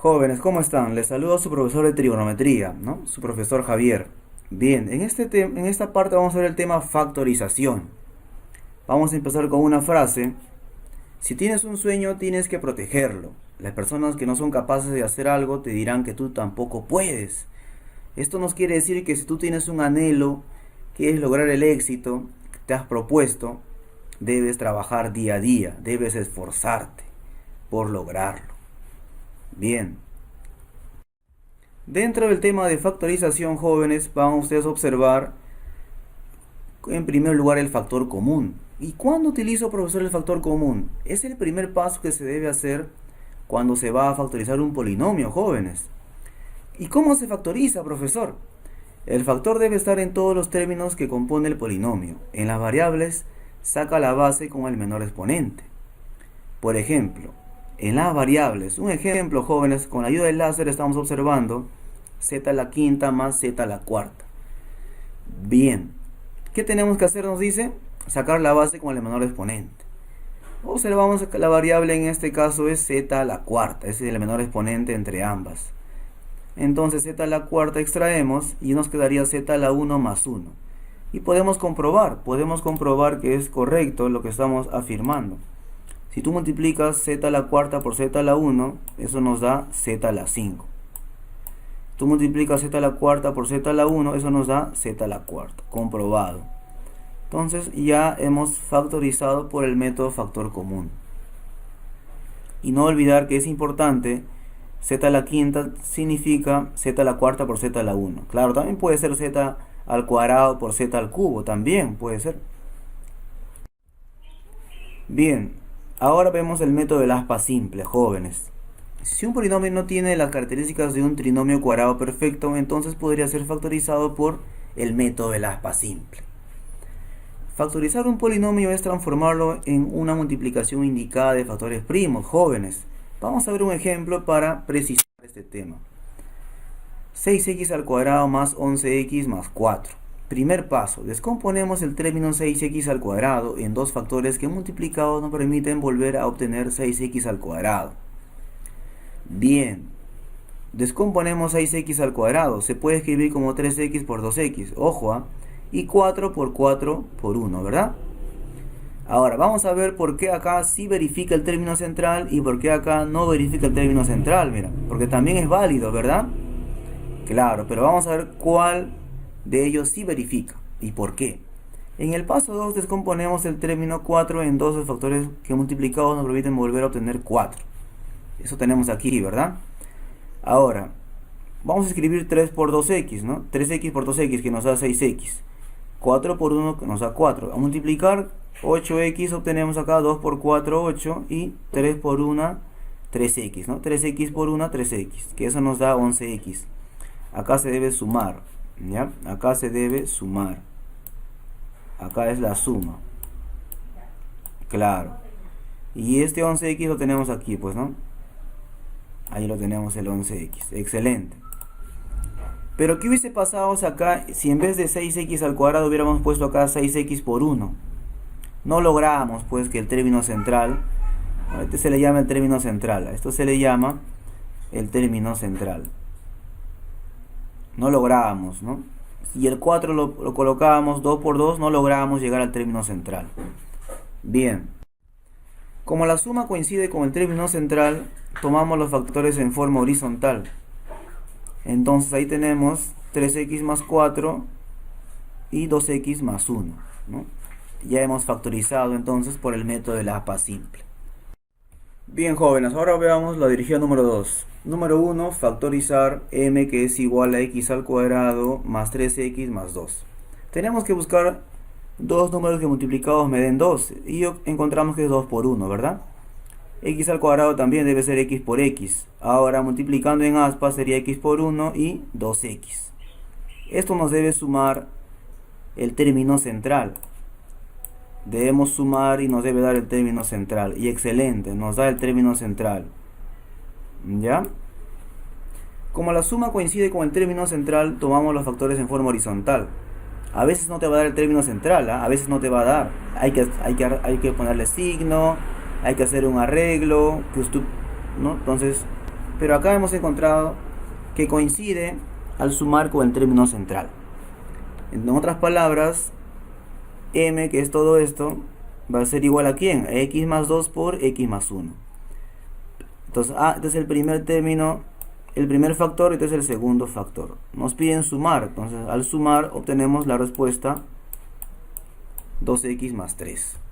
Jóvenes, ¿cómo están? Les saludo a su profesor de trigonometría, ¿no? Su profesor Javier. Bien, en esta parte vamos a ver el tema factorización. Vamos a empezar con una frase. Si tienes un sueño, tienes que protegerlo. Las personas que no son capaces de hacer algo te dirán que tú tampoco puedes. Esto nos quiere decir que si tú tienes un anhelo, quieres lograr el éxito que te has propuesto, debes trabajar día a día, debes esforzarte por lograrlo. Bien. Dentro del tema de factorización, jóvenes, van ustedes a observar en primer lugar el factor común. ¿Y cuándo utilizo, profesor, el factor común? Es el primer paso que se debe hacer cuando se va a factorizar un polinomio, jóvenes. ¿Y cómo se factoriza, profesor? El factor debe estar en todos los términos que compone el polinomio. En las variables, saca la base con el menor exponente. Por ejemplo, en las variables, un ejemplo, jóvenes, con la ayuda del láser estamos observando z a la quinta más z a la cuarta. Bien, ¿qué tenemos que hacer? Nos dice sacar la base con el menor exponente. Observamos que la variable en este caso es z a la cuarta, ese es el menor exponente entre ambas. Entonces z a la cuarta extraemos y nos quedaría z a la 1 más 1. Y podemos comprobar que es correcto lo que estamos afirmando. Si tú multiplicas z a la cuarta por z a la 1, eso nos da z a la 5. Tú multiplicas z a la cuarta por z a la 1, eso nos da z a la cuarta. Comprobado. Entonces ya hemos factorizado por el método factor común. Y no olvidar que es importante, z a la quinta significa z a la cuarta por z a la 1. Claro, también puede ser z al cuadrado por z al cubo, también puede ser. Bien. Ahora vemos el método del aspa simple, jóvenes. Si un polinomio no tiene las características de un trinomio cuadrado perfecto, entonces podría ser factorizado por el método del aspa simple. Factorizar un polinomio es transformarlo en una multiplicación indicada de factores primos, jóvenes. Vamos a ver un ejemplo para precisar este tema. 6x al cuadrado más 11x más 4. Primer paso, descomponemos el término 6x al cuadrado en dos factores que multiplicados nos permiten volver a obtener 6x al cuadrado. Bien, descomponemos 6x al cuadrado, se puede escribir como 3x por 2x, ojo, y 4 por 4 por 1, ¿verdad? Ahora, vamos a ver por qué acá sí verifica el término central y por qué acá no verifica el término central, mira, porque también es válido, ¿verdad? Claro, pero vamos a ver cuál de ellos sí verifica y por qué. En el paso 2 descomponemos el término 4 en dos de factores que multiplicados nos permiten volver a obtener 4. Eso tenemos aquí, ¿verdad? Ahora, vamos a escribir 3 por 2x, ¿no? 3x por 2x que nos da 6x. 4 por 1 que nos da 4. A multiplicar 8x obtenemos acá 2 por 4, 8 y 3 por 1, 3x, ¿no? 3x por 1, 3x, que eso nos da 11x. Acá se debe sumar. ¿Ya? Acá se debe sumar. Acá es la suma. Claro. Y este 11x lo tenemos aquí, pues, ¿no? Ahí lo tenemos el 11x. Excelente. Pero ¿qué hubiese pasado acá si en vez de 6x al cuadrado hubiéramos puesto acá 6x por 1? No logramos, pues, que el término central, a este se le llama el término central, a esto se le llama el término central. No lográbamos, ¿no? Si el 4 lo colocábamos 2 por 2, no lográbamos llegar al término central. Bien. Como la suma coincide con el término central, tomamos los factores en forma horizontal. Entonces ahí tenemos 3x más 4 y 2x más 1, ¿no? Ya hemos factorizado entonces por el método de la aspa simple. Bien, jóvenes, ahora veamos la dirigida número 2. Número 1, factorizar m, que es igual a x al cuadrado más 3x más 2. Tenemos que buscar dos números que multiplicados me den 2 y encontramos que es 2 por 1, ¿verdad? X al cuadrado también debe ser x por x. Ahora multiplicando en aspa sería x por 1 y 2x. Esto nos debe sumar el término central. Debemos sumar y nos debe dar el término central. Y excelente, nos da el término central. ¿Ya? Como la suma coincide con el término central, tomamos los factores en forma horizontal. A veces no te va a dar el término central, a veces no te va a dar. Hay que ponerle signo, hay que hacer un arreglo, ¿no? Entonces, pero acá hemos encontrado que coincide al sumar con el término central. En otras palabras, m, que es todo esto, va a ser igual a ¿quién? A x más 2 por x más 1. Entonces, este es el primer término, el primer factor, y este es el segundo factor. Nos piden sumar, entonces al sumar obtenemos la respuesta 2x más 3.